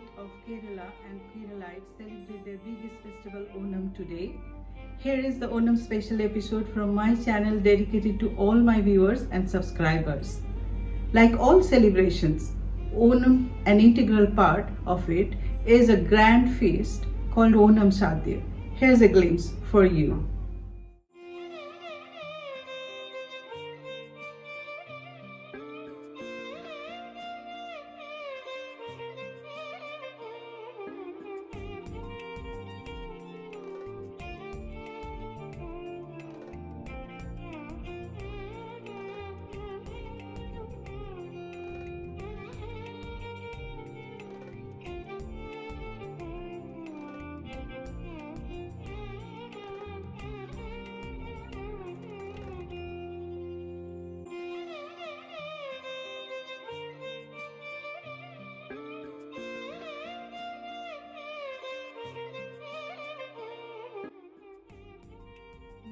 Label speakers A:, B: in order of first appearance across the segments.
A: state of Kerala and Keralites celebrate their biggest festival Onam today. Here is the Onam special episode from my channel dedicated to all my viewers and subscribers. Like all celebrations, Onam, an integral part of it, is a grand feast called Onam Sadya. Here's a glimpse for you.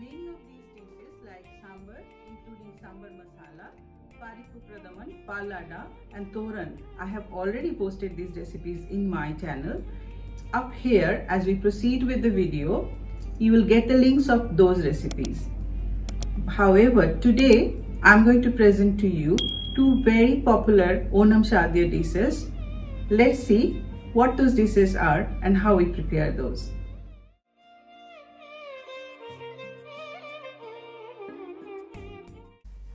A: Many of these dishes like sambar, including sambar masala, parikupradhaman, palada and toran, I have already posted these recipes in my channel. Up here, as we proceed with the video, you will get the links of those recipes. However, today I am going to present to you two very popular Onam Sadya dishes. Let's see what those dishes are and how we prepare those.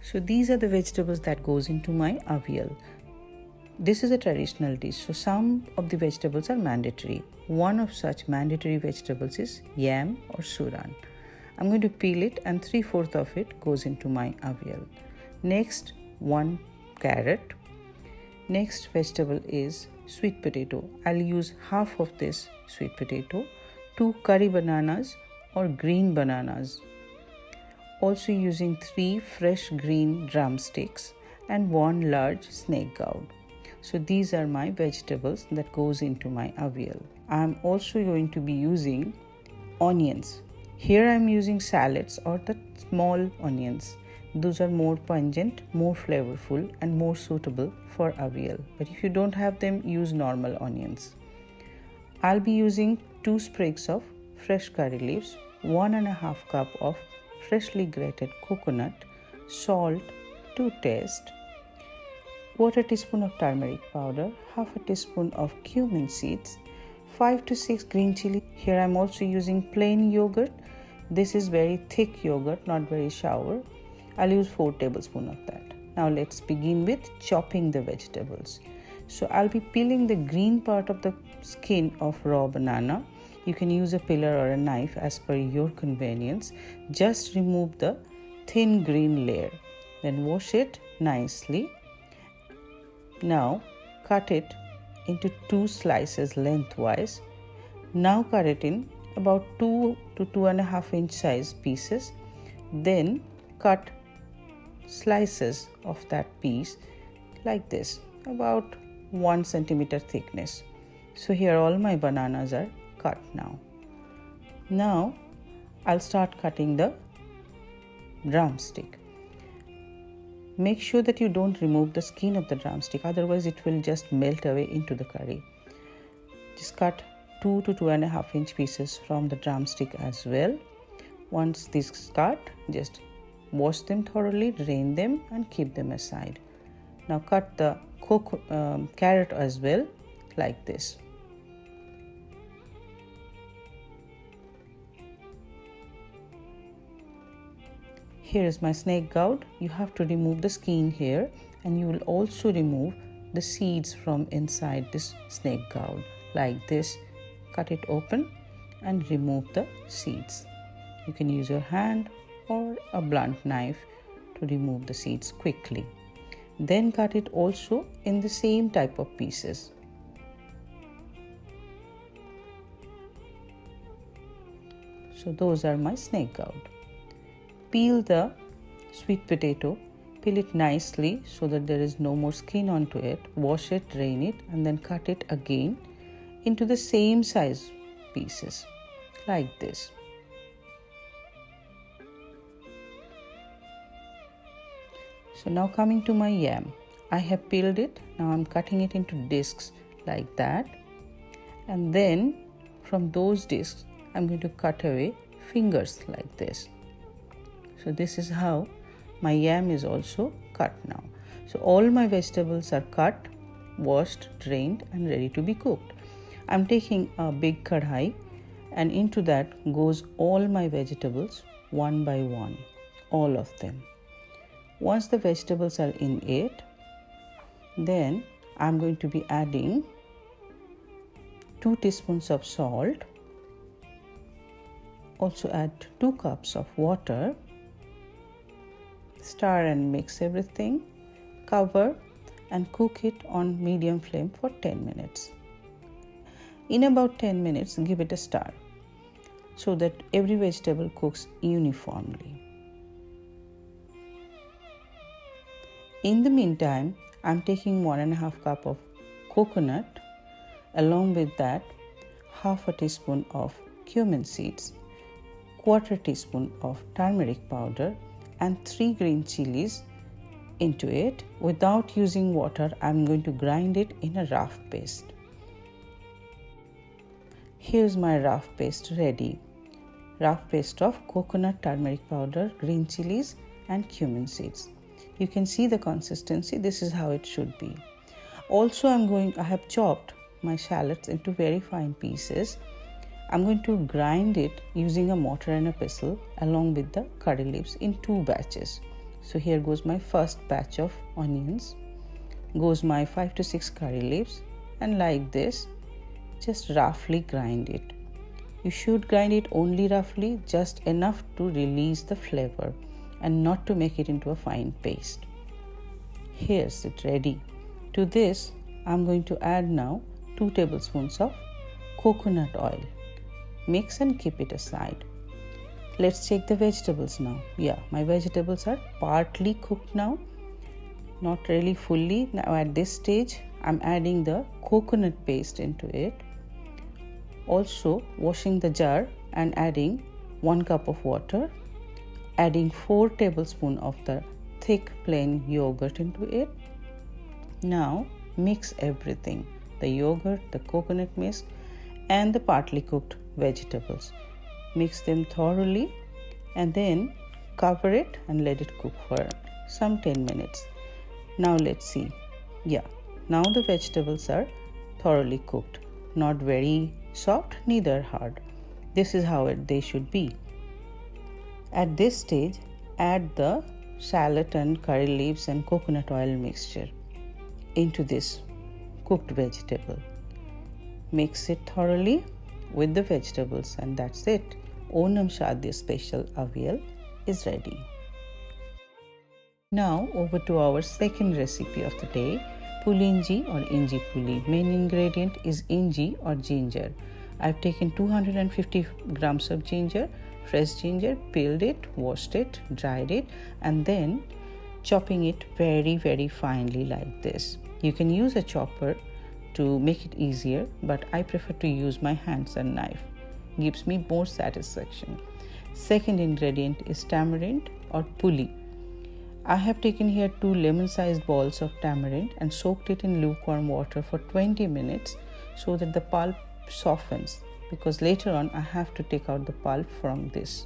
A: So these are the vegetables that goes into my avial. This is a traditional dish, so some of the vegetables are mandatory. One of such mandatory vegetables is yam or suran. I'm going to peel it and 3/4 of it goes into my avial. Next, 1 carrot. Next vegetable is sweet potato. I'll use half of this sweet potato, 2 curry bananas or green bananas. Also using 3 fresh green drumsticks and 1 large snake gourd. So these are my vegetables that goes into my avial. I am also going to be using onions. Here I am using salads or the small onions. Those are more pungent, more flavorful and more suitable for avial. But if you don't have them, use normal onions. I'll be using 2 sprigs of fresh curry leaves, 1.5 cup of freshly grated coconut, salt to taste, 1/4 teaspoon of turmeric powder, 1/2 teaspoon of cumin seeds, 5 to 6 green chili. Here I am also using plain yogurt. This is very thick yogurt, not very sour. I'll use 4 tablespoons of that. Now let's begin with chopping the vegetables. So I'll be peeling the green part of the skin of raw banana. You can use a peeler or a knife as per your convenience. Just remove the thin green layer. Then wash it nicely. Now cut it into 2 slices lengthwise. Now cut it in about 2 to 2.5 inch size pieces. Then cut slices of that piece like this, about 1 centimeter thickness. So here all my bananas are cut now. Now I'll start cutting the drumstick. Make sure that you don't remove the skin of the drumstick, otherwise it will just melt away into the curry. Just cut 2 to 2.5 inch pieces from the drumstick as well. Once this is cut, just wash them thoroughly, drain them and keep them aside. Now cut the carrot as well like this. Here is my snake gourd. You have to remove the skin here and you will also remove the seeds from inside this snake gourd like this. Cut it open and remove the seeds. You can use your hand or a blunt knife to remove the seeds quickly. Then cut it also in the same type of pieces. So those are my snake gourd. Peel the sweet potato, peel it nicely so that there is no more skin onto it. Wash it, drain it and then cut it again into the same size pieces like this. So now coming to my yam. I have peeled it. Now I'm cutting it into discs like that. And then from those discs, I'm going to cut away fingers like this. So this is how my yam is also cut now. So all my vegetables are cut, washed, drained and ready to be cooked. I'm taking a big kadhai and into that goes all my vegetables one by one, all of them. Once the vegetables are in it, then I'm going to be adding 2 teaspoons of salt. Also add 2 cups of water. Stir and mix everything. Cover and cook it on medium flame for 10 minutes. In about 10 minutes, give it a stir so that every vegetable cooks uniformly. In the meantime, I'm taking 1.5 cup of coconut. Along with that, half a teaspoon of cumin seeds, 1/4 teaspoon of turmeric powder and 3 green chilies into it. Without using water, I'm going to grind it in a rough paste. Here's my rough paste ready. Rough paste of coconut, turmeric powder, green chilies and cumin seeds. You can see the consistency. This is how it should be. Also, I have chopped my shallots into very fine pieces. I'm going to grind it using a mortar and a pestle along with the curry leaves in 2 batches. So here goes my first batch of onions, goes my 5 to 6 curry leaves, and like this, just roughly grind it. You should grind it only roughly, just enough to release the flavor and not to make it into a fine paste. Here's it ready. To this, I'm going to add now 2 tablespoons of coconut oil. Mix and keep it aside. Let's check the vegetables now. Yeah, my vegetables are partly cooked now, not really fully. Now at this stage, I'm adding the coconut paste into it. Also washing the jar and adding 1 cup of water, adding 4 tablespoons of the thick plain yogurt into it. Now mix everything, the yogurt, the coconut mix and the partly cooked vegetables. Mix them thoroughly and then cover it and let it cook for some 10 minutes. Now let's see. Yeah, now the vegetables are thoroughly cooked. Not very soft, neither hard. This is how they should be. At this stage, add the shallot and curry leaves and coconut oil mixture into this cooked vegetable. Mix it thoroughly with the vegetables and that's it. Onam Sadya special Avial is ready. Now over to our second recipe of the day, pulinji or injipuli. Main ingredient is inji or ginger. I've taken 250 grams of ginger, fresh ginger, peeled it, washed it, dried it and then chopping it very finely like this. You can use a chopper to make it easier, but I prefer to use my hands and knife. Gives me more satisfaction. Second ingredient is tamarind or puli. I have taken here 2 lemon-sized balls of tamarind and soaked it in lukewarm water for 20 minutes so that the pulp softens, because later on I have to take out the pulp from this.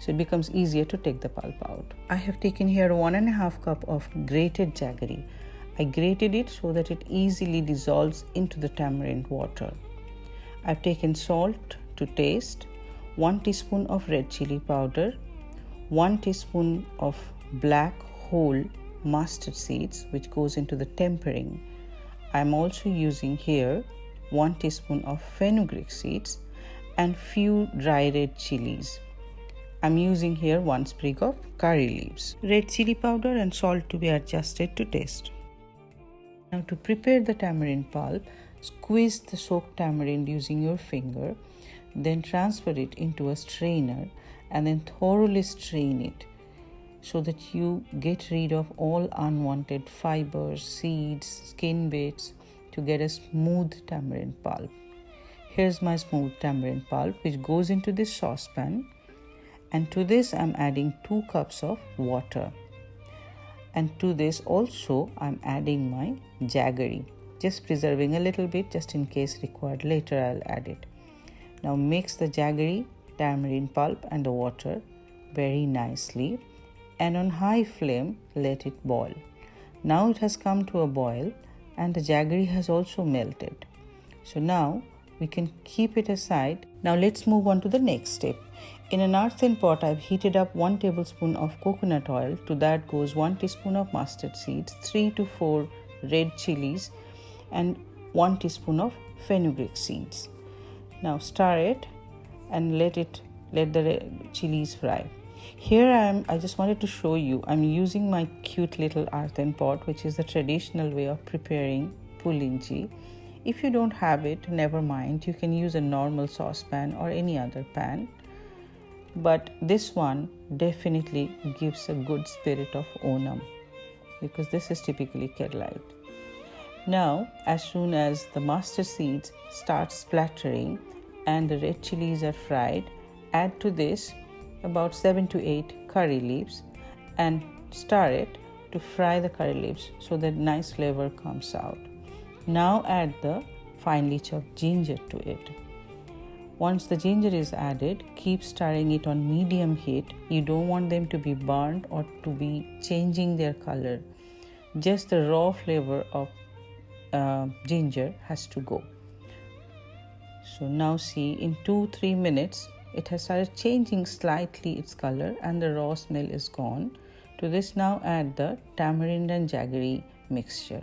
A: So it becomes easier to take the pulp out. I have taken here 1.5 cup of grated jaggery. I grated it so that it easily dissolves into the tamarind water. I've taken salt to taste, 1 teaspoon of red chili powder, 1 teaspoon of black whole mustard seeds, which goes into the tempering. I'm also using here 1 teaspoon of fenugreek seeds and few dry red chilies. I'm using here 1 sprig of curry leaves. Red chili powder and salt to be adjusted to taste. Now to prepare the tamarind pulp, squeeze the soaked tamarind using your finger, then transfer it into a strainer and then thoroughly strain it so that you get rid of all unwanted fibers, seeds, skin bits to get a smooth tamarind pulp. Here's my smooth tamarind pulp which goes into this saucepan, and to this I'm adding 2 cups of water. And to this also I'm adding my jaggery. just preserving a little bit just in case required. Later I'll add it. Now mix the jaggery, tamarind pulp and the water very nicely, and on high flame let it boil. Now it has come to a boil and the jaggery has also melted. So now we can keep it aside. Now let's move on to the next step. In an earthen pot, I've heated up 1 tablespoon of coconut oil. To that goes 1 teaspoon of mustard seeds, 3 to 4 red chilies, and 1 teaspoon of fenugreek seeds. Now stir it and let the chilies fry. Here I just wanted to show you, I'm using my cute little earthen pot, which is the traditional way of preparing pulinji. If you don't have it, never mind, you can use a normal saucepan or any other pan. But this one definitely gives a good spirit of Onam, because this is typically Keralite. Now, as soon as the mustard seeds start splattering and the red chilies are fried, add to this about 7 to 8 curry leaves and stir it to fry the curry leaves so that nice flavor comes out. Now add the finely chopped ginger to it. Once the ginger is added, keep stirring it on medium heat. You don't want them to be burnt or to be changing their color. Just the raw flavor of ginger has to go. So now see, in 2-3 minutes it has started changing slightly its color and the raw smell is gone. To this now add the tamarind and jaggery mixture.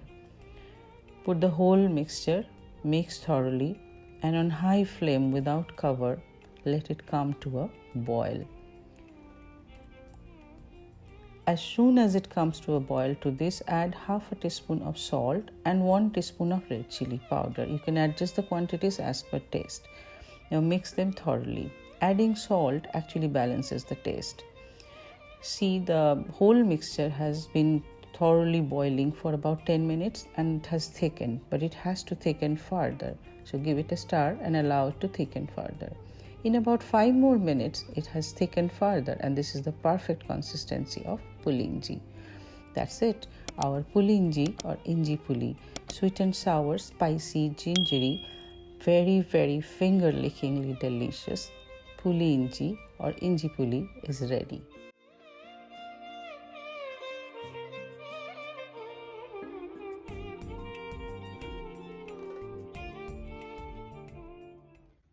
A: Put the whole mixture, mix thoroughly, and on high flame without cover, let it come to a boil. As soon as it comes to a boil, to this add half a teaspoon of salt and 1 teaspoon of red chili powder. You can adjust the quantities as per taste. Now mix them thoroughly. Adding salt actually balances the taste. See, the whole mixture has been thoroughly boiling for about 10 minutes and it has thickened, but it has to thicken further. So give it a stir and allow it to thicken further. In about 5 more minutes, it has thickened further, and this is the perfect consistency of pulinji. That's it, our pulinji or inji puli, sweet and sour, spicy, gingery, very, very finger-lickingly delicious pulyinji or inji puli is ready.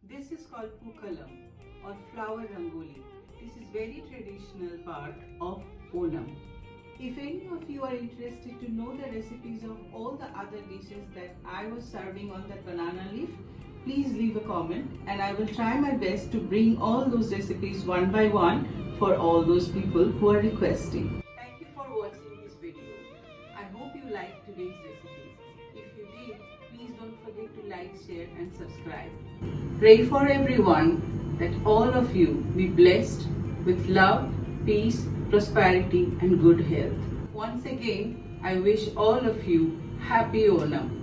A: This is called pukalam or flower rangoli. This is very traditional part of Onam. If any of you are interested to know the recipes of all the other dishes that I was serving on that banana leaf, please leave a comment and I will try my best to bring all those recipes one by one for all those people who are requesting. Thank you for watching this video. I hope you liked today's recipes. If you did, please don't forget to like, share and subscribe. Pray for everyone that all of you be blessed with love, peace, prosperity and good health. Once again, I wish all of you happy Onam.